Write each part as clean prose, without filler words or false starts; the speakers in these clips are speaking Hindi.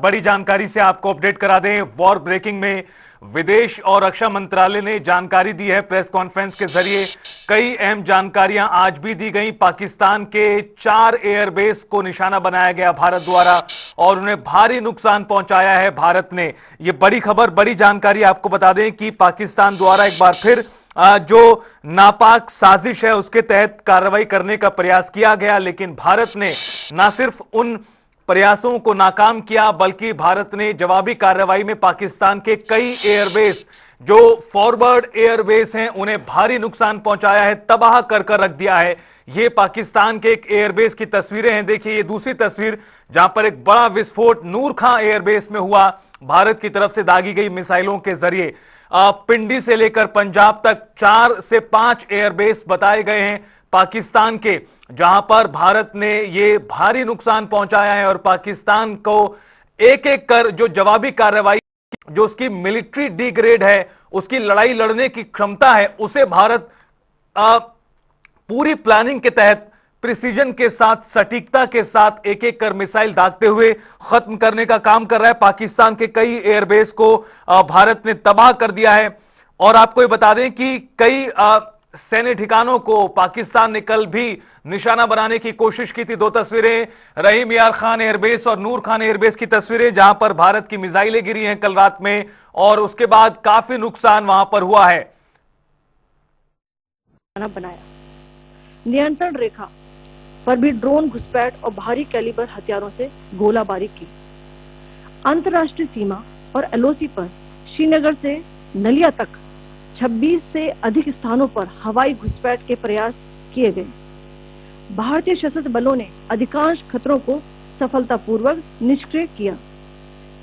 बड़ी जानकारी से आपको अपडेट करा दें। वॉर ब्रेकिंग में विदेश और रक्षा मंत्रालय ने जानकारी दी है प्रेस कॉन्फ्रेंस के जरिए। कई अहम जानकारियां आज भी दी गई। पाकिस्तान के 4 एयरबेस को निशाना बनाया गया भारत द्वारा और उन्हें भारी नुकसान पहुंचाया है भारत ने। यह बड़ी खबर, बड़ी जानकारी आपको बता दें कि पाकिस्तान द्वारा एक बार फिर जो नापाक साजिश है उसके तहत कार्रवाई करने का प्रयास किया गया, लेकिन भारत ने न सिर्फ उन प्रयासों को नाकाम किया बल्कि भारत ने जवाबी कार्रवाई में पाकिस्तान के कई एयरबेस जो फॉरवर्ड एयरबेस हैं उन्हें भारी नुकसान पहुंचाया है, तबाह कर कर रख दिया है। ये पाकिस्तान के एक एयरबेस की तस्वीरें हैं। देखिए ये दूसरी तस्वीर जहां पर एक बड़ा विस्फोट नूर खां एयरबेस में हुआ भारत की तरफ से दागी गई मिसाइलों के जरिए। पिंडी से लेकर पंजाब तक 4 से 5 एयरबेस बताए गए हैं पाकिस्तान के, जहां पर भारत ने ये भारी नुकसान पहुंचाया है और पाकिस्तान को एक एक कर जो जवाबी कार्रवाई, जो उसकी मिलिट्री डिग्रेड है, उसकी लड़ाई लड़ने की क्षमता है, उसे भारत पूरी प्लानिंग के तहत प्रिसीजन के साथ, सटीकता के साथ एक एक कर मिसाइल दागते हुए खत्म करने का काम कर रहा है। पाकिस्तान के कई एयरबेस को भारत ने तबाह कर दिया है। और आपको ये बता दें कि कई सैन्य ठिकानों को पाकिस्तान ने कल भी निशाना बनाने की कोशिश की थी। 2 तस्वीरें रहीम यार खान एयरबेस और नूर खान एयरबेस की तस्वीरें, जहां पर भारत की मिसाइलें गिरी हैं कल रात में और उसके बाद काफी नुकसान वहां पर हुआ है। बनाया नियंत्रण रेखा पर भी ड्रोन घुसपैठ और भारी कैलिबर हथियारों से गोलाबारी की। अंतर्राष्ट्रीय सीमा और एलओसी पर श्रीनगर से नलिया तक 26 से अधिक स्थानों पर हवाई घुसपैठ के प्रयास किए गए। भारतीय सशस्त्र बलों ने अधिकांश खतरों को सफलतापूर्वक निष्क्रिय किया।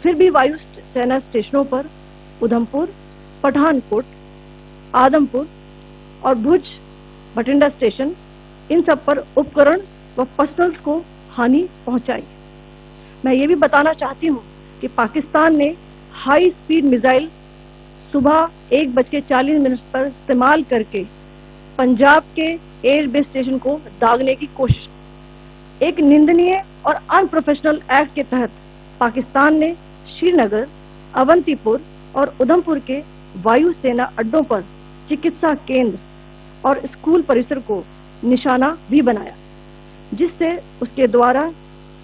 फिर भी वायु सेना स्टेशनों पर उधमपुर, पठानकोट, आदमपुर और भुज बठिंडा स्टेशन, इन सब पर उपकरण व पर्सनल्स को हानि पहुंचाई। मैं ये भी बताना चाहती हूँ कि पाकिस्तान ने हाई स्पीड मिसाइल सुबह 1:40 पर इस्तेमाल करके पंजाब के एयरबेस स्टेशन को दागने की कोशिश। एक निंदनीय और अनप्रोफेशनल एक्ट के तहत पाकिस्तान ने श्रीनगर, अवंतीपुर और उधमपुर के वायु सेना अड्डों पर चिकित्सा केंद्र और स्कूल परिसर को निशाना भी बनाया, जिससे उसके द्वारा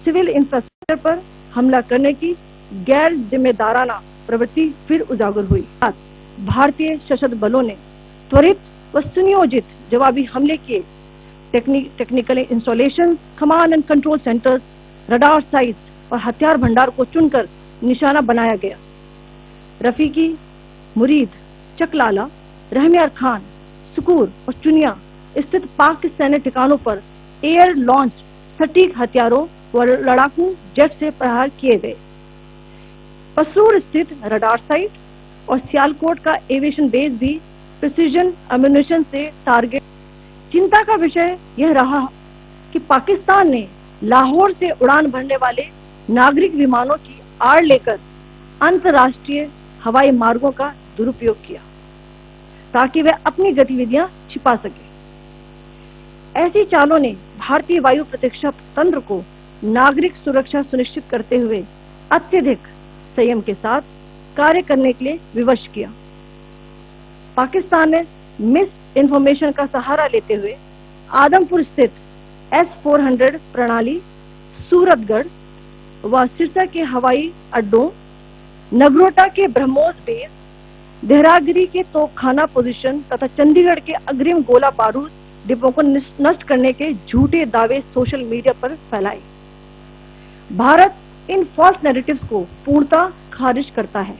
सिविल इंफ्रास्ट्रक्चर पर हमला करने की गैर जिम्मेदाराना प्रवृत्ति फिर उजागर हुई। भारतीय सशस्त्र बलों ने त्वरित व सुनियोजित जवाबी हमले किए। Technical installation, command and control centres, radar sites और हथियार भंडार को चुनकर निशाना बनाया गया। रफीकी, मुरीद, चकलाला, रहमियार खान, सुकूर और चुनिया स्थित पाक सैन्य ठिकानों पर एयर लॉन्च सटीक हथियारों व लड़ाकू जेट से प्रहार किए गए। पसरूर स्थित रडार साइट और सियालकोट का एविएशन बेस भी प्रिसीजन एम्यूनिशन से टारगेट। चिंता का विषय यह रहा कि पाकिस्तान ने लाहौर से उड़ान भरने वाले नागरिक विमानों की आड़ लेकर अंतर्राष्ट्रीय हवाई मार्गों का दुरुपयोग किया ताकि वह अपनी गतिविधियां छिपा सके। ऐसी चालों ने भारतीय वायु प्रतिरक्षा तंत्र को नागरिक सुरक्षा सुनिश्चित करते हुए अत्यधिक संयम के साथ कार्य करने के लिए विवश किया। पाकिस्तान ने मिस इंफॉर्मेशन का सहारा लेते हुए आदमपुर स्थित S-400 प्रणाली, सूरतगढ़ व सिरसा के हवाई अड्डों, नगरोटा के ब्रह्मोस बेस, देहरागिरी के तोपखाना पोजीशन तथा चंडीगढ़ के अग्रिम गोला बारूद डिब्बों को नष्ट करने के झूठे दावे सोशल मीडिया पर फैलाए। भारत इन फॉल्स नैरेटिव्स को पूर्णतः खारिज करता है।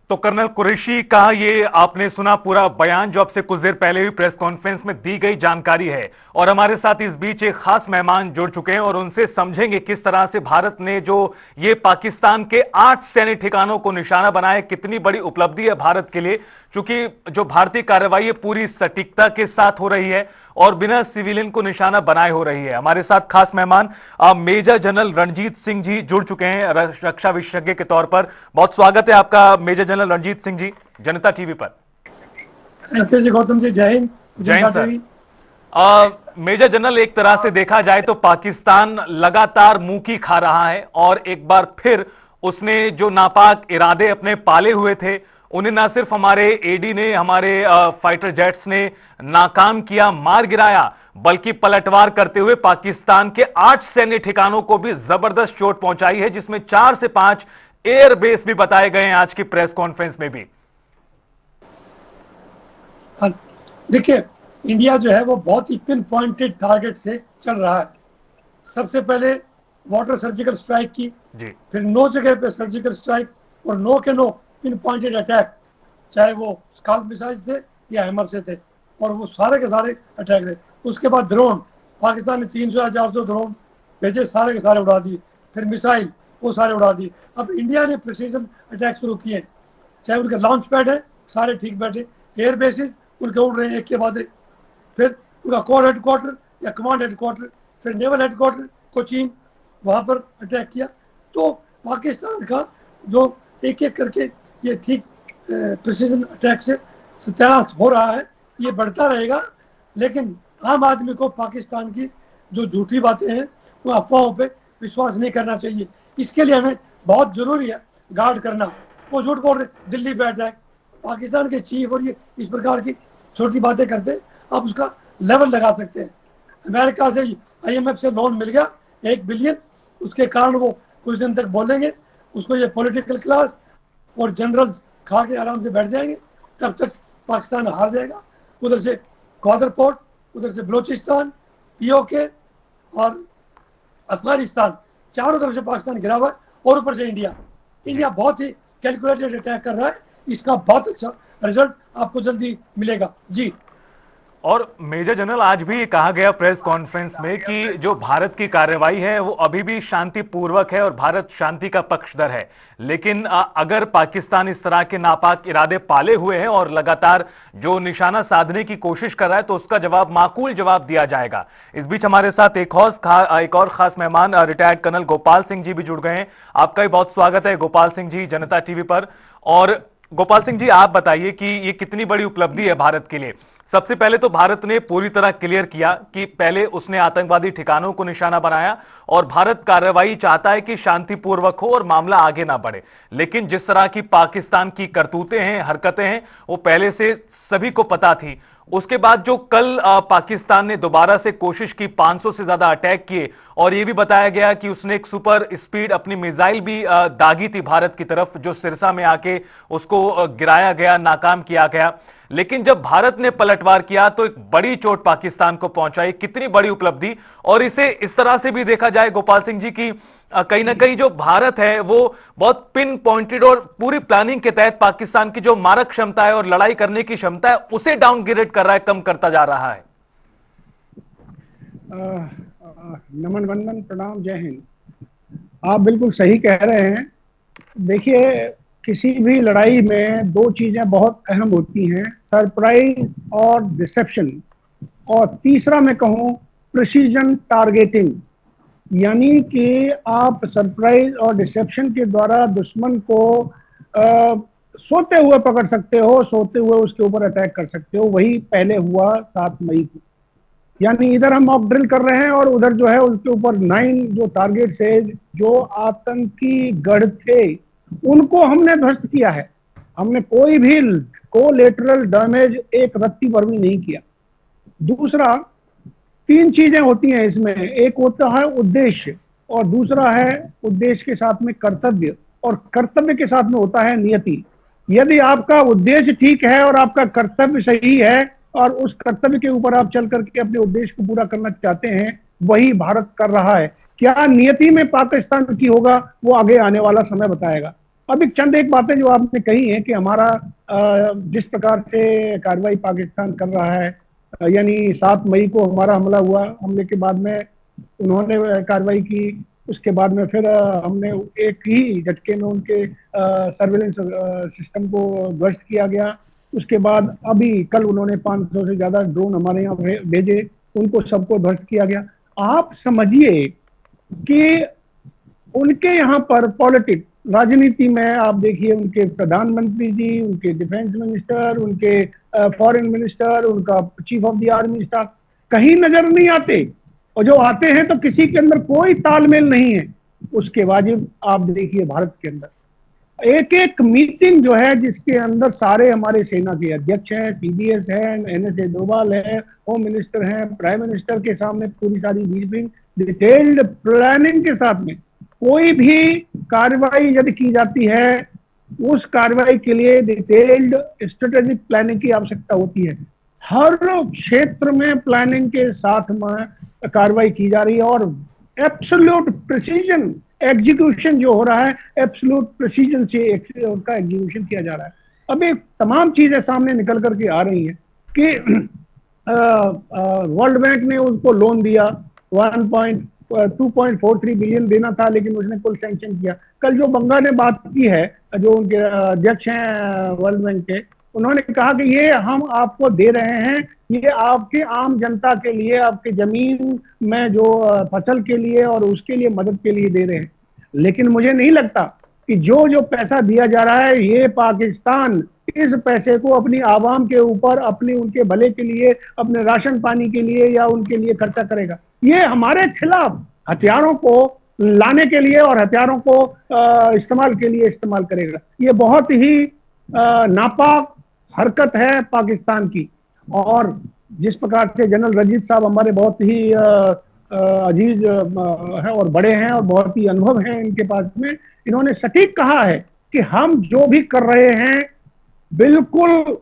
तो कर्नल कुरैशी का ये आपने सुना पूरा बयान, जो आपसे कुछ देर पहले हुई प्रेस कॉन्फ्रेंस में दी गई जानकारी है। और हमारे साथ इस बीच एक खास मेहमान जुड़ चुके हैं और उनसे समझेंगे किस तरह से भारत ने जो ये पाकिस्तान के 8 सैन्य ठिकानों को निशाना बनाया, कितनी बड़ी उपलब्धि है भारत के लिए, क्योंकि जो भारतीय कार्रवाई है पूरी सटीकता के साथ हो रही है और बिना सिविलियन को निशाना बनाए हो रही है। हमारे साथ खास मेहमान मेजर जनरल रणजीत सिंह जी जुड़ चुके हैं रक्षा विशेषज्ञ के तौर पर। बहुत स्वागत है आपका मेजर जनरल रणजीत सिंह जी जनता टीवी पर। थैंक यू जी गौतम जी, जय हिंद। जय हिंद सर। मेजर जनरल, एक तरह से देखा जाए तो पाकिस्तान लगातार मुंह की खा रहा है और एक बार फिर उसने जो नापाक इरादे अपने पाले हुए थे उन्हें ना सिर्फ हमारे एडी ने, हमारे फाइटर जेट्स ने नाकाम किया, मार गिराया, बल्कि पलटवार करते हुए पाकिस्तान के 8 सैन्य ठिकानों को भी जबरदस्त चोट पहुंचाई है, जिसमें 4 से 5 एयरबेस भी बताए गए हैं आज की प्रेस कॉन्फ्रेंस में भी। हाँ, देखिए, इंडिया जो है वो बहुत ही पिन पॉइंटेड टारगेट से चल रहा है। सबसे पहले वाटर सर्जिकल स्ट्राइक की, जी फिर 9 जगह पे सर्जिकल स्ट्राइक और 9 के 9 पिन पॉइंटेड अटैक, चाहे वो स्काल्प मिसाइल्स थे या हैमर से थे, और वो सारे के सारे अटैक थे। उसके बाद ड्रोन, पाकिस्तान ने 300 या 400 ड्रोन भेजे, सारे के सारे उड़ा दिए। फिर मिसाइल, वो सारे उड़ा दिए। अब इंडिया ने प्रिसीजन अटैक शुरू किए, चाहे उनके लॉन्च पैड है सारे ठीक बैठे, एयर बेसिस उनके उड़ रहे हैं एक के बाद एक। फिर उनका कोर हेडक्वार्टर या कमांड हेडक्वार्टर, फिर नेवल हेडक्वार्टर कोचीन, वहाँ पर अटैक किया। तो पाकिस्तान का जो एक एक करके ये ठीक प्रिसीजन अटैक से सत्यानाश हो रहा है, ये बढ़ता रहेगा। लेकिन आम आदमी को पाकिस्तान की जो झूठी बातें हैं वो अफवाहों पे विश्वास नहीं करना चाहिए। इसके लिए हमें बहुत ज़रूरी है गार्ड करना। वो झूठ बोल रहे दिल्ली पे अटैक, पाकिस्तान के चीफ और ये इस प्रकार की छोटी बातें करते हैं, आप उसका लेवल लगा सकते हैं। अमेरिका से IMF से लोन मिल गया 1 बिलियन, उसके कारण वो कुछ दिन तक बोलेंगे, उसको ये पॉलिटिकल क्लास और जनरल्स खा के आराम से बैठ जाएंगे, तब तक पाकिस्तान हार जाएगा। उधर से ग्वादर पोर्ट, उधर से बलूचिस्तान, POK और अफगानिस्तान, चारों तरफ से पाकिस्तान गिरा हुआ है, और ऊपर से इंडिया बहुत ही कैलकुलेटेड अटैक कर रहा है। इसका बहुत अच्छा रिजल्ट आपको जल्दी मिलेगा जी। और मेजर जनरल, आज भी कहा गया प्रेस कॉन्फ्रेंस में कि जो भारत की कार्रवाई है वो अभी भी शांतिपूर्वक है और भारत शांति का पक्षधर है, लेकिन अगर पाकिस्तान इस तरह के नापाक इरादे पाले हुए हैं और लगातार जो निशाना साधने की कोशिश कर रहा है तो उसका जवाब, माकूल जवाब दिया जाएगा। इस बीच हमारे साथ एक और खास मेहमान रिटायर्ड कर्नल गोपाल सिंह जी भी जुड़ गए हैं। आपका भी बहुत स्वागत है गोपाल सिंह जी, जनता टीवी पर। और गोपाल सिंह जी, आप बताइए कि ये कितनी बड़ी उपलब्धि है भारत के लिए। सबसे पहले तो भारत ने पूरी तरह क्लियर किया कि पहले उसने आतंकवादी ठिकानों को निशाना बनाया और भारत कार्रवाई चाहता है कि शांतिपूर्वक हो और मामला आगे ना बढ़े। लेकिन जिस तरह की पाकिस्तान की करतूतें हैं, हरकतें हैं, वो पहले से सभी को पता थी। उसके बाद जो कल पाकिस्तान ने दोबारा से कोशिश की, 500 से ज्यादा अटैक किए, और यह भी बताया गया कि उसने एक सुपर स्पीड अपनी मिसाइल भी दागी थी भारत की तरफ, जो सिरसा में आके उसको गिराया गया, नाकाम किया गया। लेकिन जब भारत ने पलटवार किया तो एक बड़ी चोट पाकिस्तान को पहुंचाई। कितनी बड़ी उपलब्धि। और इसे इस तरह से भी देखा जाए गोपाल सिंह जी की कहीं ना कहीं जो भारत है वो बहुत पिन पॉइंटेड और पूरी प्लानिंग के तहत पाकिस्तान की जो मारक क्षमता है और लड़ाई करने की क्षमता है उसे डाउनग्रेड कर रहा है, कम करता जा रहा है। नमन वंदन प्रणाम, जय हिंद। आप बिल्कुल सही कह रहे हैं। देखिए, किसी भी लड़ाई में 2 चीजें बहुत अहम होती हैं, सरप्राइज और डिसेप्शन, और तीसरा मैं कहूँ प्रिसीजन टारगेटिंग। यानी कि आप सरप्राइज और डिसेप्शन के द्वारा दुश्मन को सोते हुए पकड़ सकते हो, सोते हुए उसके ऊपर अटैक कर सकते हो। वही पहले हुआ 7 मई को। यानी इधर हम मॉक ड्रिल कर रहे हैं और उधर जो है उसके ऊपर 9 जो टारगेट से जो आतंकी गढ़ थे उनको हमने ध्वस्त किया है। हमने कोई भी कोलेटरल डैमेज एक रत्ती पर भी नहीं किया। दूसरा, 3 चीजें होती हैं इसमें, एक होता है उद्देश्य, और दूसरा है उद्देश्य के साथ में कर्तव्य, और कर्तव्य के साथ में होता है नियति। यदि आपका उद्देश्य ठीक है और आपका कर्तव्य सही है और उस कर्तव्य के ऊपर आप चल करके अपने उद्देश्य को पूरा करना चाहते हैं, वही भारत कर रहा है। क्या नियति में पाकिस्तान की होगा वो आगे आने वाला समय बताएगा। अब एक बातें जो आपने कही है कि हमारा जिस प्रकार से कार्रवाई पाकिस्तान कर रहा है, यानी 7 मई को हमारा हमला हुआ, हमले के बाद में उन्होंने कार्रवाई की, उसके बाद में फिर हमने एक ही झटके में उनके सर्विलेंस सिस्टम को ध्वस्त किया गया। उसके बाद अभी कल उन्होंने 500 से ज्यादा ड्रोन हमारे यहाँ भेजे, उनको सबको ध्वस्त किया गया। आप समझिए कि उनके यहाँ पर पॉलिटिक्स, राजनीति में आप देखिए, उनके प्रधानमंत्री जी, उनके डिफेंस मिनिस्टर, उनके फॉरेन मिनिस्टर, उनका chief of the army staff, कहीं नजर नहीं आते, और जो आते हैं तो किसी के अंदर कोई तालमेल नहीं है। उसके वाजिब आप देखिए भारत के अंदर एक एक मीटिंग जो है जिसके अंदर सारे हमारे सेना के अध्यक्ष हैं, सीडीएस है, एनएसए डोभाल है, होम मिनिस्टर हैं, प्राइम मिनिस्टर के सामने पूरी सारी ब्रीफिंग डिटेल्ड प्लानिंग के साथ में कोई भी कार्रवाई यदि की जाती है, उस कार्रवाई के लिए डिटेल्ड स्ट्रेटेजिक प्लानिंग की आवश्यकता होती है। हर क्षेत्र में प्लानिंग के साथ में कार्रवाई की जा रही है और एब्सोल्यूट प्रिसीजन एग्जीक्यूशन जो हो रहा है, एब्सोल्यूट प्रिसीजन से उनका एग्जीक्यूशन किया जा रहा है। अब एक तमाम चीजें सामने निकल करके आ रही हैं कि वर्ल्ड बैंक ने उसको लोन दिया, 2.43 बिलियन देना था, लेकिन उसने कुल सैंक्शन किया। कल जो बंगा ने बात की है, जो उनके अध्यक्ष हैं वर्ल्ड बैंक के, उन्होंने कहा कि ये हम आपको दे रहे हैं, ये आपके आम जनता के लिए, आपके जमीन में जो फसल के लिए और उसके लिए मदद के लिए दे रहे हैं। लेकिन मुझे नहीं लगता कि जो जो पैसा दिया जा रहा है, ये पाकिस्तान इस पैसे को अपनी आवाम के ऊपर, अपनी उनके भले के लिए, अपने राशन पानी के लिए या उनके लिए खर्चा करेगा। ये हमारे खिलाफ हथियारों को लाने के लिए और हथियारों को इस्तेमाल के लिए इस्तेमाल करेगा। ये बहुत ही नापाक हरकत है पाकिस्तान की। और जिस प्रकार से जनरल रजीत साहब हमारे बहुत ही अजीज है और बड़े हैं और बहुत ही अनुभव हैं इनके पास में, इन्होंने सटीक कहा है कि हम जो भी कर रहे हैं बिल्कुल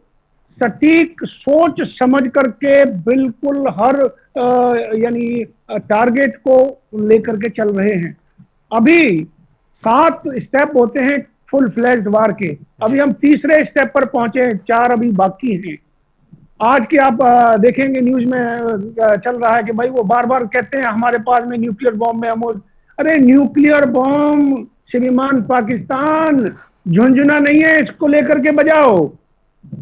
सटीक सोच समझ करके, बिल्कुल हर यानी टारगेट को लेकर के चल रहे हैं। अभी 7 स्टेप होते हैं फुल फ्लैश्ड वार के, अभी हम तीसरे स्टेप पर पहुंचे, 4 अभी बाकी हैं। आज के आप देखेंगे न्यूज में चल रहा है कि भाई वो बार बार कहते हैं हमारे पास में न्यूक्लियर बॉम्ब है। अरे न्यूक्लियर बॉम्ब श्रीमान पाकिस्तान झुंझुना नहीं है, इसको लेकर के बजाओ।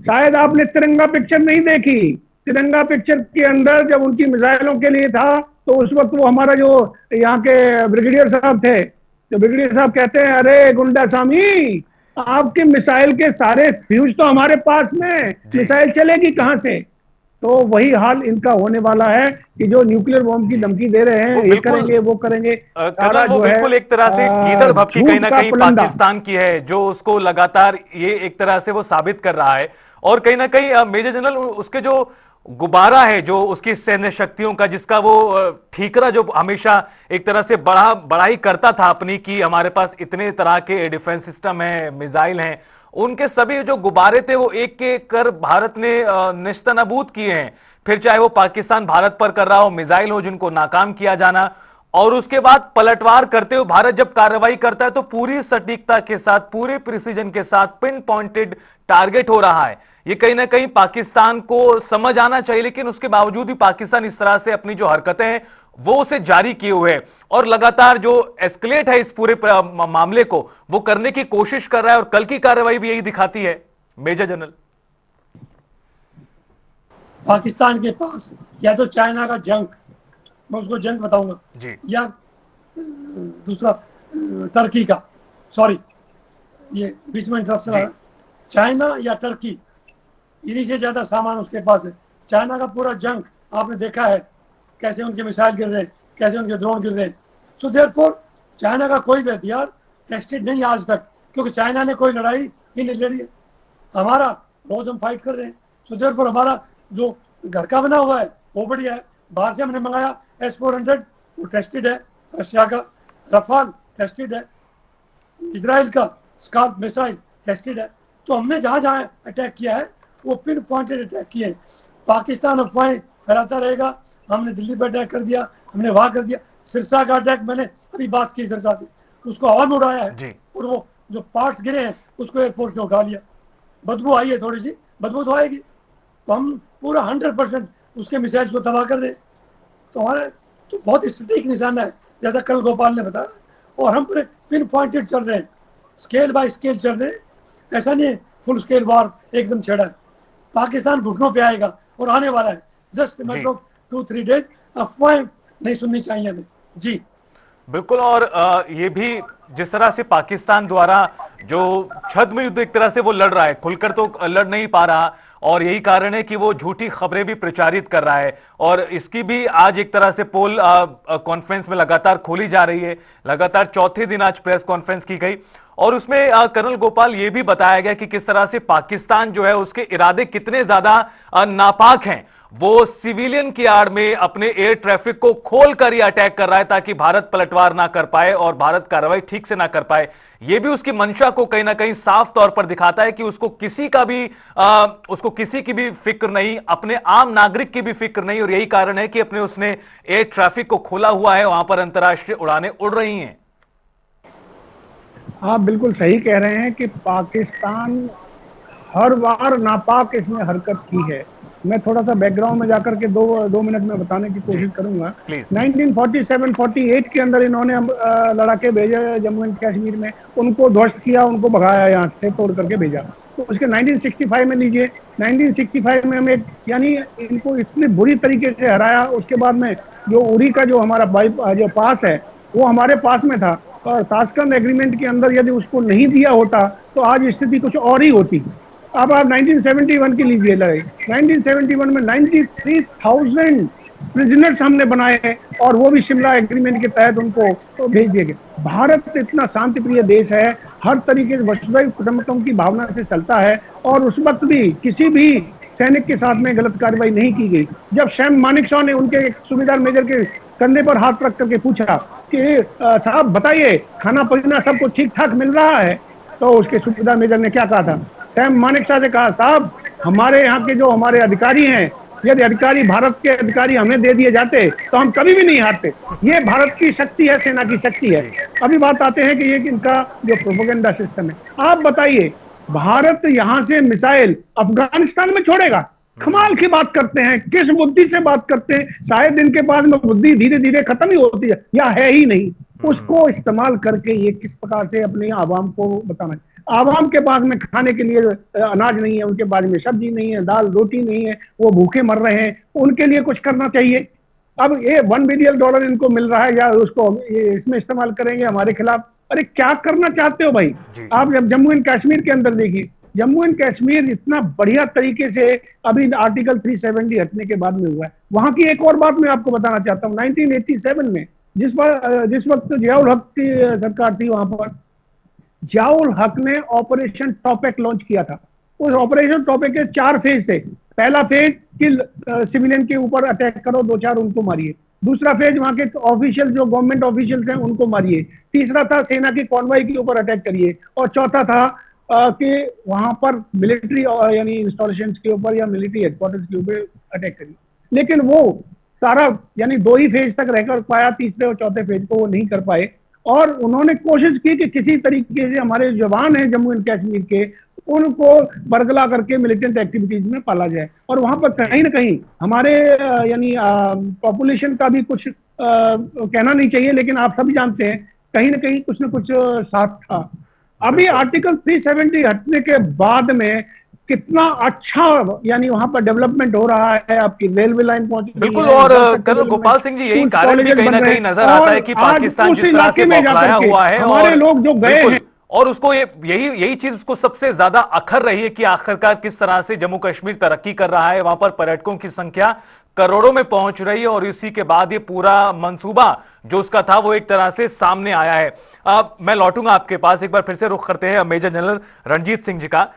शायद आपने तिरंगा पिक्चर नहीं देखी। तिरंगा पिक्चर के अंदर जब उनकी मिसाइलों के लिए था, तो उस वक्त वो हमारा जो यहाँ के ब्रिगेडियर साहब थे, तो ब्रिगेडियर साहब कहते हैं, अरे गुंडा स्वामी, आपके मिसाइल के सारे फ्यूज तो हमारे पास में, मिसाइल चलेगी कहां से? तो वही हाल इनका होने वाला है कि जो न्यूक्लियर बॉम्ब की धमकी दे रहे हैं, ये करेंगे वो करेंगे, सारा जो है बिल्कुल एक तरह से गीदड़ भपकी कहीं ना कहीं पाकिस्तान की है, जो उसको लगातार ये एक तरह से वो साबित कर रहा है। और कहीं ना कहीं मेजर जनरल उसके जो गुब्बारा है, जो उसकी सैन्य शक्तियों का, जिसका वो ठीकरा जो हमेशा एक तरह से बड़ाई करता था अपनी, कि हमारे पास इतने तरह के डिफेंस सिस्टम हैं, मिसाइल हैं, उनके सभी जो गुब्बारे थे वो एक एक कर भारत ने नेस्तनाबूद किए हैं। फिर चाहे वो पाकिस्तान भारत पर कर रहा हो मिसाइल हो जिनको नाकाम किया जाना, और उसके बाद पलटवार करते हुए भारत जब कार्रवाई करता है तो पूरी सटीकता के साथ, पूरे प्रिसीजन के साथ पिन पॉइंटेड टारगेट हो रहा है। ये कहीं ना कहीं पाकिस्तान को समझ आना चाहिए, लेकिन उसके बावजूद भी पाकिस्तान इस तरह से अपनी जो हरकतें हैं वो उसे जारी किए हुए है और लगातार जो एस्केलेट है इस पूरे मामले को वो करने की कोशिश कर रहा है। और कल की कार्रवाई भी यही दिखाती है मेजर जनरल। पाकिस्तान के पास या तो चाइना का जंग, मैं उसको जंग बताऊंगा जी, या दूसरा टर्की का, सॉरी ये बीच में इंटरप्शन आ रहा है, चाइना या टर्की, इन्हीं से ज्यादा सामान उसके पास है। चाइना का पूरा जंग आपने देखा है, कैसे उनके मिसाइल गिर रहे हैं, कैसे उनके ड्रोन गिर रहे हैं। सो देयरफॉर चाइना का कोई भी हथियार टेस्टेड नहीं आज तक, क्योंकि चाइना ने कोई लड़ाई ही नहीं लड़ी है। हमारा रोज हम फाइट कर रहे हैं। सो देयरफॉर हमारा जो घर का बना हुआ है वो बढ़िया है। बाहर से हमने मंगाया S-400, वो टेस्टेड है। रशिया का रफाल टेस्टेड है, इजराइल का स्कार्प मिसाइल टेस्टेड है। तो हमने जहाँ जहाँ अटैक किया है वो पिन पॉइंटेड अटैक किए हैं। पाकिस्तान अफवाहें फैलाता रहेगा, हमने दिल्ली पर अटैक कर दिया, हमने वहां कर दिया। सिरसा का अटैक मैंने अभी बात की सिरसा की, उसको हवा में उड़ाया है और वो जो पार्ट्स गिरे हैं उसको एयरफोर्स ने उठा लिया। बदबू आई है, थोड़ी सी बदबू तो आएगी। तो हम पूरा 100% उसके मिसाइल्स को तबाह कर रहे हैं। तो हमारे तो बहुत स्थितिक निशाना है, जैसा कल गोपाल ने बताया। और हम पूरे पिन पॉइंटेड चल रहे हैं, स्केल बाय स्केल चल रहे हैं। ऐसा नहीं है फुल स्केल वार एकदम छेड़ा है। पाकिस्तान घुटनों पे आएगा और आने वाला है। Just matter of 2-3 days. अफवाहें नहीं सुननी चाहिए हमें। जी बिल्कुल। और ये भी जिस तरह से पाकिस्तान द्वारा जो छद्म युद्ध एक तरह से वो लड़ रहा है, खुलकर तो लड़ नहीं पा रहा, और यही कारण है कि वो झूठी खबरें भी प्रचारित कर रहा है। और इसकी भी आज एक तरह से पोल कॉन्फ्रेंस में लगातार खोली जा रही है। लगातार चौथे दिन आज प्रेस कॉन्फ्रेंस की गई और उसमें कर्नल गोपाल ये भी बताया गया कि किस तरह से पाकिस्तान जो है उसके इरादे कितने ज्यादा नापाक हैं। वो सिविलियन की आड़ में अपने एयर ट्रैफिक को खोलकर ही अटैक कर रहा है ताकि भारत पलटवार ना कर पाए और भारत कार्रवाई ठीक से ना कर पाए। यह भी उसकी मंशा को कहीं ना कहीं साफ तौर पर दिखाता है कि उसको किसी की भी फिक्र नहीं, अपने आम नागरिक की भी फिक्र नहीं। और यही कारण है कि अपने उसने एयर ट्रैफिक को खोला हुआ है, वहां पर अंतर्राष्ट्रीय उड़ानें उड़ रही हैं। आप बिल्कुल सही कह रहे हैं कि पाकिस्तान हर बार नापाक इसने हरकत की है। मैं थोड़ा सा बैकग्राउंड में जाकर के दो मिनट में बताने की कोशिश करूंगा। 1947-48 के अंदर इन्होंने लड़ाके भेजे जम्मू एंड कश्मीर में, उनको ध्वस्त किया, उनको भगाया, यहाँ से तोड़ करके भेजा। तो उसके 1965 में लीजिए, 1965 में हमें यानी इनको इतनी बुरी तरीके से हराया। उसके बाद में जो उरी का जो हमारा जो पास है वो हमारे पास में था, और ताशकंद एग्रीमेंट के अंदर यदि उसको नहीं दिया होता तो आज स्थिति कुछ और ही होती। अब आप 1971 की लीजिए लड़ाई, 1971 में 93,000 प्रिजनर्स हमने बनाए हैं और वो भी शिमला एग्रीमेंट के तहत उनको तो भेज दिए गए। भारत इतना शांतिप्रिय देश है, हर तरीके से वसुधैव कुटुंबकम की भावना से चलता है, और उस वक्त भी किसी भी सैनिक के साथ में गलत कार्रवाई नहीं की गई। जब सैम मानेकशॉ ने उनके सूबेदार मेजर के कंधे पर हाथ रख करके पूछा कि साहब बताइए खाना पीना सब कुछ ठीक ठाक मिल रहा है, तो उसके सूबेदार मेजर ने क्या कहा था? सैम मानेकशॉ से कहा, साहब हमारे यहाँ के जो हमारे अधिकारी हैं, यदि अधिकारी भारत के अधिकारी हमें दे दिए जाते तो हम कभी भी नहीं हारते। ये भारत की शक्ति है, सेना की शक्ति है। अभी बात आते हैं कि ये इनका जो प्रोपेगेंडा सिस्टम है। आप बताइए भारत यहाँ से मिसाइल अफगानिस्तान में छोड़ेगा? कमाल की बात करते हैं, किस बुद्धि से बात करते हैं? शायद इनके पास में बुद्धि धीरे धीरे खत्म ही होती है या है ही नहीं। उसको इस्तेमाल करके ये किस प्रकार से अपने आवाम को बताना है। आवाम के पास में खाने के लिए अनाज नहीं है, उनके पास में सब्जी नहीं है, दाल रोटी नहीं है, वो भूखे मर रहे हैं, उनके लिए कुछ करना चाहिए। अब ये $1 बिलियन इनको मिल रहा है या उसको इसमें इस्तेमाल करेंगे हमारे खिलाफ? अरे क्या करना चाहते हो भाई? आप जब जम्मू एंड कश्मीर के अंदर देखिए, जम्मू एंड कश्मीर इतना बढ़िया तरीके से अभी आर्टिकल 370 हटने के बाद में हुआ है। वहां की एक और बात मैं आपको बताना चाहता हूँ, 1987 में जिस वक्त जियाउल हक की सरकार थी, वहां पर जियाउल हक ने ऑपरेशन टॉपेक लॉन्च किया था। उस ऑपरेशन टॉपेक के 4 फेज थे। पहला फेज कि सिविलियन के ऊपर अटैक करो, 2-4 उनको मारिए। दूसरा फेज वहां के ऑफिशियल जो गवर्नमेंट ऑफिशियल थे उनको मारिए। तीसरा था सेना की कॉन्वॉय के ऊपर अटैक करिए। और चौथा था कि वहां पर मिलिट्री यानी इंस्टॉलेशन के ऊपर या मिलिट्री हेडक्वार्टर्स के ऊपर अटैक करिए। लेकिन वो सारा यानी 2 ही फेज तक रहकर पाया, तीसरे और चौथे फेज को वो नहीं कर पाए। और उन्होंने कोशिश की कि किसी तरीके से हमारे जवान हैं जम्मू एंड कश्मीर के, उनको बरगला करके मिलिटेंट एक्टिविटीज में पाला जाए। और वहां पर कहीं ना कहीं हमारे यानी पॉपुलेशन का भी कुछ कहना नहीं चाहिए, लेकिन आप सभी जानते हैं कहीं ना कहीं कुछ ना कुछ साथ था। अभी आर्टिकल 370 हटने के बाद में कितना अच्छा यानी वहां पर डेवलपमेंट हो रहा है, आपकी रेलवे लाइन पहुंच रही है। बिल्कुल। और कर्नल गोपाल सिंह जी, यही कारण भी कहीं ना कहीं नजर आता है कि पाकिस्तान जिस तरह से बौखलाया हुआ है, हमारे लोग जो गए हैं, और उसको यही चीज उसको सबसे ज्यादा अखर रही है कि आखिरकार किस तरह से जम्मू कश्मीर तरक्की कर रहा है, वहां पर पर्यटकों की संख्या करोड़ों में पहुंच रही है। और इसी के बाद ये पूरा मंसूबा जो उसका था वो एक तरह से सामने आया है। मैं लौटूंगा आपके पास, एक बार फिर से रुख करते हैं मेजर जनरल रणजीत सिंह जी का।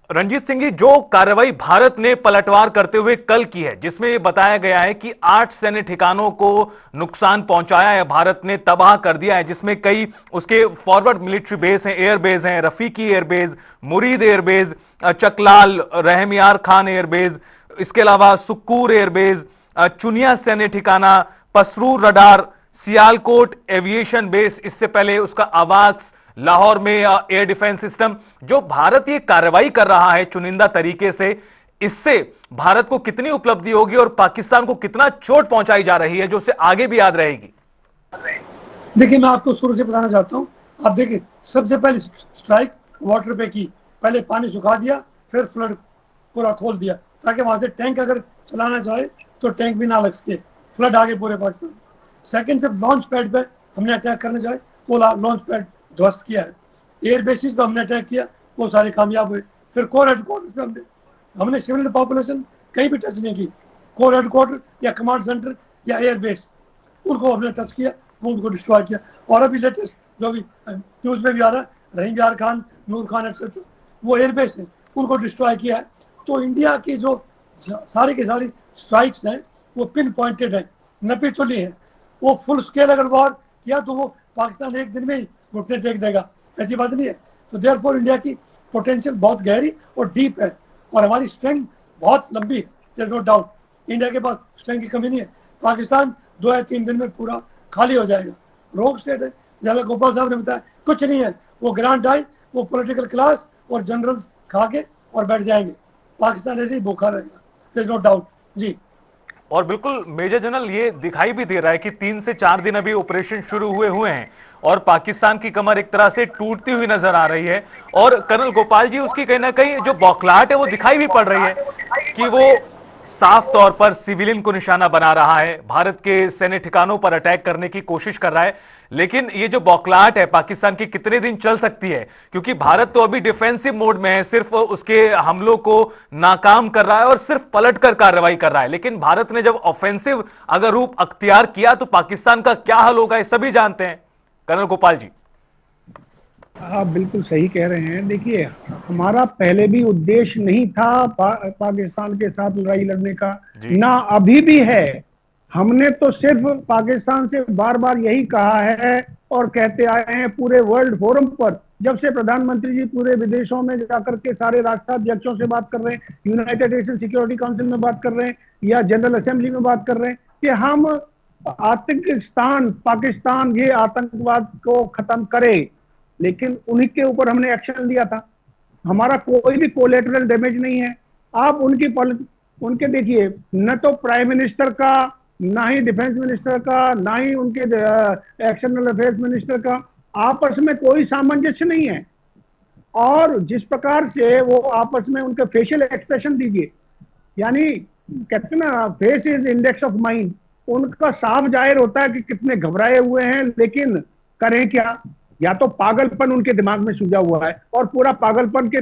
रणजीत सिंह जी, जो कार्रवाई भारत ने पलटवार करते हुए कल की है, जिसमें यह बताया गया है कि 8 सैन्य ठिकानों को नुकसान पहुंचाया है, भारत ने तबाह कर दिया है, जिसमें कई उसके फॉरवर्ड मिलिट्री बेस हैं, एयर बेस हैं, रफीकी एयरबेस, मुरीद एयरबेस, चकलाल रहमयार खान एयरबेस, इसके अलावा सुक्कूर एयरबेस, चुनिया सैन्य ठिकाना, Pasrur radar, Sialkot aviation base, इससे पहले उसका आवाक्स लाहौर में एयर डिफेंस सिस्टम। जो भारत ये कार्रवाई कर रहा है चुनिंदा तरीके से, इससे भारत को कितनी उपलब्धि होगी और पाकिस्तान को कितना चोट पहुंचाई जा रही है जो उसे आगे भी याद रहेगी? देखिए, मैं आपको शुरू से बताना चाहता हूं। आप देखिए, सबसे पहले स्ट्राइक वाटर पे की, पहले पानी सुखा दिया, फिर फ्लड पूरा खोल दिया ताकि वहां से टैंक अगर चलाना चाहे तो टैंक भी ना लग सके, फ्लड आगे पूरे पाकिस्तान। सेकंड से लॉन्च पैड पे हमने अटैक करना चाहे, वो लॉन्च पैड ध्वस्त किया है। एयर बेसिस पे हमने अटैक किया, वो सारे कामयाब हुए। फिर कोर हेडक्वार्टर पे हमने हमने सिविलियन पॉपुलेशन कहीं भी टच नहीं की, कोर हेडक्वार्टर या कमांड सेंटर या एयरबेस, उनको हमने टच किया, वो उनको डिस्ट्रॉय किया। और अभी लेटेस्ट जो भी न्यूज़ में भी आ रहा है, रहीम यार खान, नूर खान एक्सेट्रा, वो एयरबेस है, उनको डिस्ट्रॉय किया है। तो इंडिया की जो सारी की सारी स्ट्राइक्स हैं वो पिन पॉइंटेड है, नपी तुली है। वो फुल स्केल अगर वॉर किया तो वो पाकिस्तान एक दिन में ही घुटने टेक देगा, ऐसी बात नहीं है। तो देयरफॉर इंडिया की पोटेंशियल बहुत गहरी और डीप है, और हमारी स्ट्रेंथ बहुत लंबी है, there is no doubt. India के पास स्ट्रेंथ की कमी नहीं है। पाकिस्तान 2 या 3 दिन में पूरा खाली हो जाएगा। रोग स्टेट है, जैसा गोपाल साहब ने बताया, कुछ नहीं है। वो ग्रांट आए, वो पॉलिटिकल क्लास और जनरल्स खा के और बैठ जाएंगे। पाकिस्तान ऐसे ही भूखा रहेगा, देयर इज नो डाउट जी। और बिल्कुल मेजर जनरल, ये दिखाई भी दे रहा है कि 3 से 4 दिन अभी ऑपरेशन शुरू हुए हैं और पाकिस्तान की कमर एक तरह से टूटती हुई नजर आ रही है। और कर्नल गोपाल जी, उसकी कहीं ना कहीं जो बौखलाहट है वो दिखाई भी पड़ रही है कि वो साफ तौर पर सिविलियन को निशाना बना रहा है, भारत के सैन्य ठिकानों पर अटैक करने की कोशिश कर रहा है। लेकिन ये जो बौखलाहट है पाकिस्तान की कितने दिन चल सकती है, क्योंकि भारत तो अभी डिफेंसिव मोड में है, सिर्फ उसके हमलों को नाकाम कर रहा है और सिर्फ पलट कर कार्रवाई कर रहा है। लेकिन भारत ने जब ऑफेंसिव अगर रूप अख्तियार किया तो पाकिस्तान का क्या हाल होगा, ये सभी जानते हैं। कर्नल गोपाल जी। आप बिल्कुल सही कह रहे हैं। देखिए, हमारा पहले भी उद्देश्य नहीं था पाकिस्तान के साथ लड़ाई लड़ने का, ना अभी भी है। हमने तो सिर्फ पाकिस्तान से बार बार यही कहा है और कहते आए हैं पूरे वर्ल्ड फोरम पर, जब से प्रधानमंत्री जी पूरे विदेशों में जाकर के सारे राष्ट्राध्यक्षों से बात कर रहे हैं, यूनाइटेड नेशन सिक्योरिटी काउंसिल में बात कर रहे हैं या जनरल असेंबली में बात कर रहे हैं कि हम पाकिस्तान ये आतंकवाद को खत्म करे। लेकिन उन्हीं के ऊपर हमने एक्शन लिया था। हमारा कोई भी कोलेटरल डैमेज नहीं है। आप उनके देखिए, न तो प्राइम मिनिस्टर का, ना ही डिफेंस मिनिस्टर का, ना ही उनके एक्सटर्नल अफेयर्स मिनिस्टर का आपस में कोई सामंजस्य नहीं है। और जिस प्रकार से वो आपस में उनके फेशियल एक्सप्रेशन दीजिए, यानी कहते ना face is index of mind, उनका साफ जाहिर होता है कि कितने घबराए हुए हैं। लेकिन करें क्या, या तो पागलपन उनके दिमाग में सूझा हुआ है और पूरा पागलपन के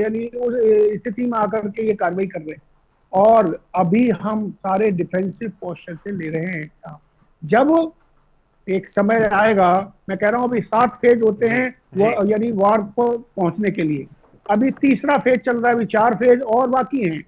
यानी उस स्थिति में आकर के ये कार्रवाई कर रहे हैं। और अभी हम सारे डिफेंसिव पोस्चर से ले रहे हैं काम। जब एक समय आएगा, मैं कह रहा हूं अभी 7 फेज होते हैं वो, यानी वार को पहुंचने के लिए। अभी तीसरा फेज चल रहा है, अभी 4 फेज और बाकी हैं,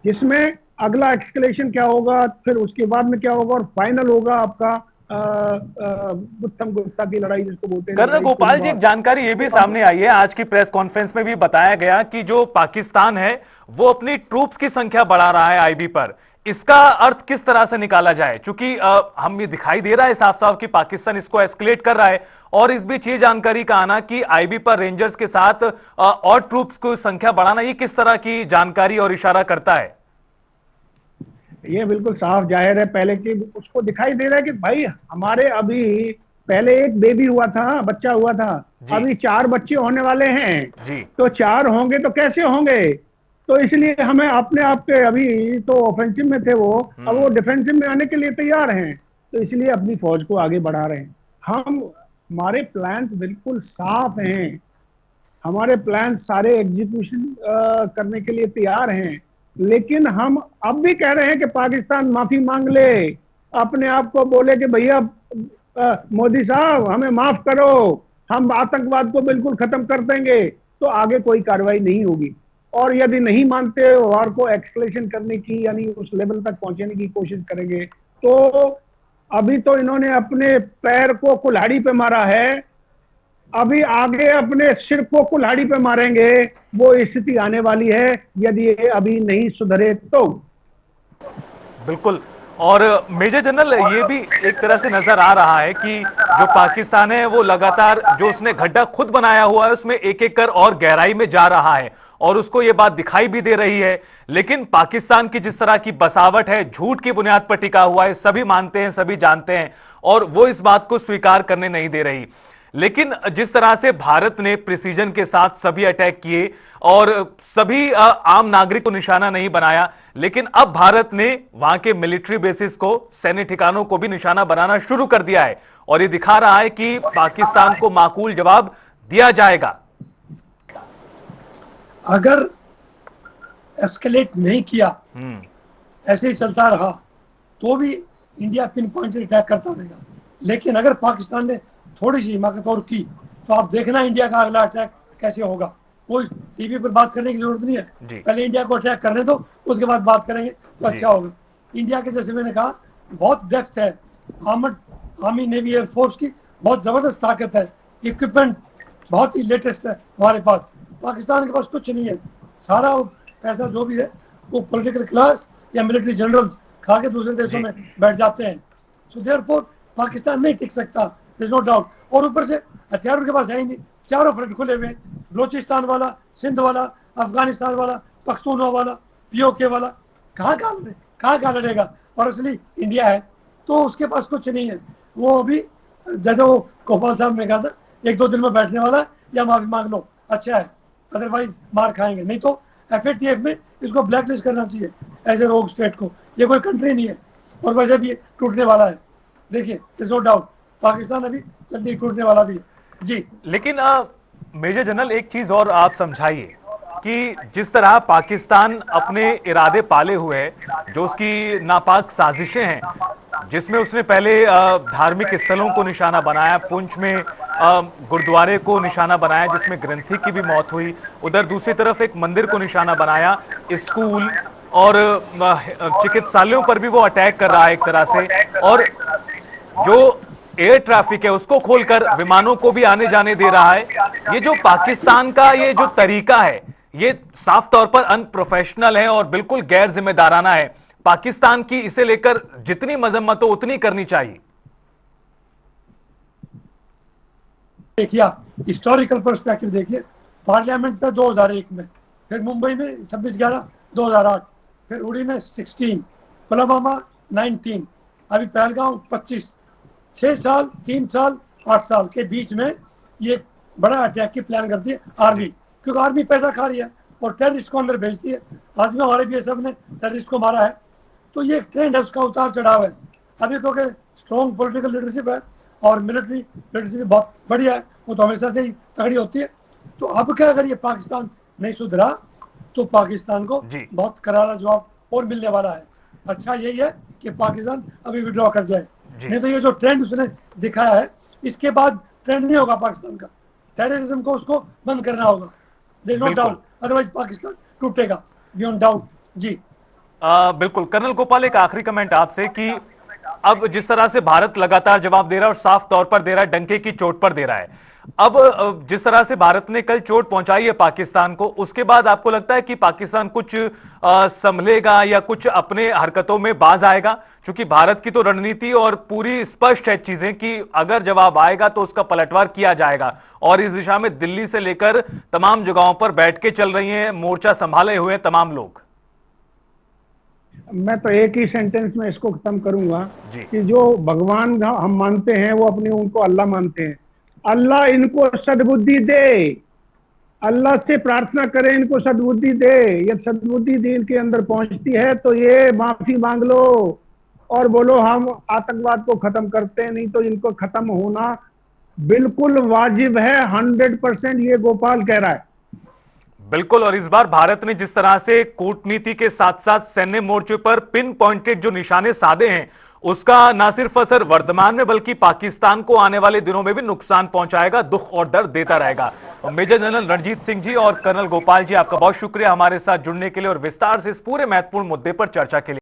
जिसमें अगला एक्सकलेशन क्या होगा, फिर उसके बाद में क्या होगा, और फाइनल होगा आपका गुत्थम गुत्था की लड़ाई जिसको बोलते हैं। कर्नल गोपाल जी, एक जानकारी ये भी सामने आई है, आज की प्रेस कॉन्फ्रेंस में भी बताया गया कि जो पाकिस्तान है वो अपनी ट्रूप्स की संख्या बढ़ा रहा है आईबी पर। इसका अर्थ किस तरह से निकाला जाए, क्योंकि हम ये दिखाई दे रहा है साफ साफ कि पाकिस्तान इसको एस्केलेट कर रहा है। और इस बीच ये जानकारी का आना कि आईबी पर रेंजर्स के साथ और ट्रूप्स को संख्या बढ़ाना, ये किस तरह की जानकारी और इशारा करता है? ये बिल्कुल साफ जाहिर है, पहले की उसको दिखाई दे रहा है कि भाई हमारे अभी पहले एक बेबी हुआ था, बच्चा हुआ था, अभी 4 बच्चे होने वाले हैं जी। तो 4 होंगे तो कैसे होंगे, तो इसलिए हमें अपने आप के, अभी तो ऑफेंसिव में थे वो, अब वो डिफेंसिव में आने के लिए तैयार हैं, तो इसलिए अपनी फौज को आगे बढ़ा रहे हैं। हमारे प्लान्स बिल्कुल साफ हैं, हमारे प्लान सारे एग्जीक्यूशन करने के लिए तैयार हैं। लेकिन हम अब भी कह रहे हैं कि पाकिस्तान माफी मांग ले, अपने आप को बोले कि भैया मोदी साहब हमें माफ करो, हम आतंकवाद को बिल्कुल खत्म कर देंगे, तो आगे कोई कार्रवाई नहीं होगी। और यदि नहीं मानते, वार को एक्सकलेशन करने की, यानी उस लेवल तक पहुंचने की कोशिश करेंगे, तो अभी तो इन्होंने अपने पैर को कुल्हाड़ी पे मारा है, अभी आगे अपने सिर को कुल्हाड़ी पे मारेंगे। वो स्थिति आने वाली है यदि ये अभी नहीं सुधरे तो। बिल्कुल। और मेजर जनरल, ये भी एक तरह से नजर आ रहा है कि जो पाकिस्तान है वो लगातार जो उसने गड्ढा खुद बनाया हुआ है उसमें एक एक कर और गहराई में जा रहा है, और उसको ये बात दिखाई भी दे रही है। लेकिन पाकिस्तान की जिस तरह की बसावट है, झूठ की बुनियाद पर टिका हुआ है, सभी मानते हैं, सभी जानते हैं, और वो इस बात को स्वीकार करने नहीं दे रही। लेकिन जिस तरह से भारत ने प्रिसीजन के साथ सभी अटैक किए और सभी आम नागरिक को निशाना नहीं बनाया, लेकिन अब भारत ने वहां के मिलिट्री बेसिस को, सैन्य ठिकानों को भी निशाना बनाना शुरू कर दिया है, और ये दिखा रहा है कि पाकिस्तान को माकूल जवाब दिया जाएगा। अगर एस्केलेट नहीं किया, हम्म। ऐसे ही चलता रहा, तो भी इंडिया पिन पॉइंटेड अटैक करता रहेगा। लेकिन अगर पाकिस्तान ने थोड़ी सी हिमाकत और की, तो आप देखना इंडिया का अगला अटैक कैसे होगा। कोई टीवी पर बात करने की जरूरत नहीं है, जी। पहले इंडिया को अटैक करने दो, उसके बाद बात करेंगे तो जी। अच्छा होगा। इंडिया के, जैसे मैंने कहा, बहुत डेप्थ है, आर्मी नेवी एयरफोर्स की बहुत जबरदस्त ताकत है, इक्विपमेंट बहुत ही लेटेस्ट है हमारे पास। पाकिस्तान के पास कुछ नहीं है, सारा पैसा जो भी है वो पॉलिटिकल क्लास या मिलिट्री जनरल्स खा के दूसरे देशों जी। में बैठ जाते हैं। सो देयरफॉर पाकिस्तान नहीं टिक सकता, देयर इज नो डाउट। और ऊपर से हथियार उनके पास है ही नहीं, चारों फ्रंट खुले हुए हैं, बलोचिस्तान वाला, सिंध वाला, अफगानिस्तान वाला, पख्तूनवा वाला, पीओके वाला, कहाँ लड़ेगा। और असली इंडिया है तो उसके पास कुछ नहीं है। वो अभी, जैसे वो गोपाल साहब ने कहा था, 1-2 दिन में बैठने वाला है, या माफी मांग लो, अच्छा है, अदरवाइज मार खाएंगे। नहीं तो FATF में इसको ब्लैकलिस्ट करना चाहिए एज ए रोग स्टेट को। ये कोई कंट्री नहीं है, और वैसे भी टूटने वाला है। देखिए, नो डाउट पाकिस्तान अभी जल्दी टूटने वाला भी है जी। लेकिन मेजर जनरल, एक चीज और आप समझाइए कि जिस तरह पाकिस्तान अपने इरादे पाले हुए है, जो उसकी नापाक साजिशें हैं, जिसमें उसने पहले धार्मिक स्थलों को निशाना बनाया, पुंछ में गुरुद्वारे को निशाना बनाया जिसमें ग्रंथी की भी मौत हुई, उधर दूसरी तरफ एक मंदिर को निशाना बनाया, स्कूल और चिकित्सालयों पर भी वो अटैक कर रहा है एक तरह से, और जो एयर ट्रैफिक है उसको खोलकर विमानों को भी आने जाने दे रहा है। ये जो पाकिस्तान का ये जो तरीका है, ये साफ तौर पर अनप्रोफेशनल है और बिल्कुल गैर जिम्मेदाराना है। पाकिस्तान की इसे लेकर जितनी मजम्मत हो उतनी करनी चाहिए। देखिए, आप हिस्टोरिकल पर्सपेक्टिव देखिए, पार्लियामेंट में 2001 में, फिर मुंबई में 26/11/2008, फिर उड़ी में 16, पुलवामा 19, अभी पहलगांव 25, 6 साल, 3 साल, 8 साल के बीच में ये बड़ा अटैक की प्लान करती है आर्मी, क्योंकि आर्मी पैसा खा रही है और टेररिस्ट को अंदर भेजती है। आज में हमारे BSF ने टेररिस्ट को मारा है, तो ये एक ट्रेंड है, उसका उतार चढ़ाव है। अभी क्योंकि स्ट्रॉन्ग पॉलिटिकल लीडरशिप है और मिलिट्री लीडरशिप बहुत बढ़िया है, वो तो हमेशा से ही तगड़ी होती है। तो अब क्या, अगर ये पाकिस्तान नहीं सुधरा तो पाकिस्तान को बहुत करारा जवाब और मिलने वाला है। अच्छा यही है कि पाकिस्तान अभी विड्रॉ कर जाए, नहीं तो ये जो ट्रेंड उसने दिखाया है, इसके बाद ट्रेंड नहीं होगा पाकिस्तान का। टेररिज्म को उसको बंद करना होगा, there no doubt, otherwise Pakistan टूटेगा बियॉन्ड डाउट जी। बिल्कुल। कर्नल गोपाल, एक आखिरी कमेंट आपसे कि अब जिस तरह से भारत लगातार जवाब दे रहा है और साफ तौर पर दे रहा है, डंके की चोट पर दे रहा है, अब जिस तरह से भारत ने कल चोट पहुंचाई है पाकिस्तान को, उसके बाद आपको लगता है कि पाकिस्तान कुछ संभलेगा या कुछ अपने हरकतों में बाज आएगा? क्योंकि भारत की तो रणनीति और पूरी स्पष्ट है चीजें कि अगर जवाब आएगा तो उसका पलटवार किया जाएगा, और इस दिशा में दिल्ली से लेकर तमाम जगहों पर बैठ के चल रही हैं, मोर्चा संभाले हुए हैं तमाम लोग। मैं तो एक ही सेंटेंस में इसको खत्म करूंगा जी। कि जो भगवान हम मानते हैं वो अपने उनको अल्लाह मानते हैं। अल्लाह इनको सद्बुद्धि दे, अल्लाह से प्रार्थना करें इनको सद्बुद्धि दे। ये सद्बुद्धि दिल के अंदर पहुंचती है तो ये माफी मांग लो और बोलो हम आतंकवाद को खत्म करते हैं, नहीं तो इनको खत्म होना बिल्कुल वाजिब है। 100% ये गोपाल कह रहा है। बिल्कुल। और इस बार भारत ने जिस तरह से कूटनीति के साथ साथ सैन्य मोर्चे पर पिन पॉइंटेड जो निशाने साधे हैं, उसका ना सिर्फ असर वर्तमान में बल्कि पाकिस्तान को आने वाले दिनों में भी नुकसान पहुंचाएगा, दुख और दर्द देता रहेगा। मेजर जनरल रणजीत सिंह जी और कर्नल गोपाल जी, आपका बहुत शुक्रिया हमारे साथ जुड़ने के लिए और विस्तार से इस पूरे महत्वपूर्ण मुद्दे पर चर्चा के लिए।